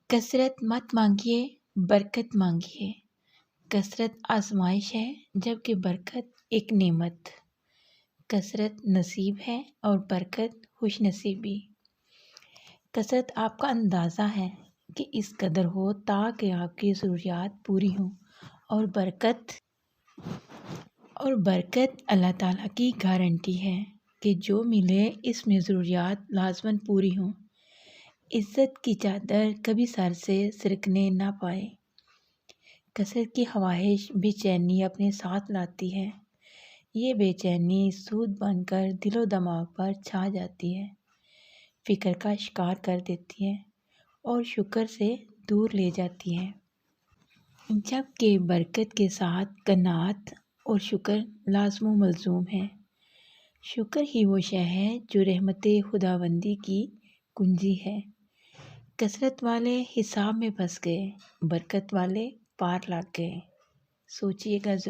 کثرت مت مانگیے، برکت مانگیے۔ کثرت آزمائش ہے جبکہ برکت ایک نعمت۔ کثرت نصیب ہے اور برکت خوش نصیبی۔ کثرت آپ کا اندازہ ہے کہ اس قدر ہو تاکہ آپ کی ضروریات پوری ہوں، اور برکت اللہ تعالیٰ کی گارنٹی ہے کہ جو ملے اس میں ضروریات لازماً پوری ہوں۔ عزت کی چادر کبھی سر سے سرکنے نہ پائے۔ کثرت کی خواہش بے چینی اپنے ساتھ لاتی ہے۔ یہ بے چینی سود بن کر دل و دماغ پر چھا جاتی ہے، فکر کا شکار کر دیتی ہے اور شکر سے دور لے جاتی ہے، جبکہ برکت کے ساتھ قناعت اور شکر لازم و ملزوم ہے۔ شکر ہی وہ شے ہے جو رحمت خداوندی کی کنجی ہے۔ کثرت والے حساب میں پھنس گئے، برکت والے پار لگ گئے۔ سوچئے گا ضرور۔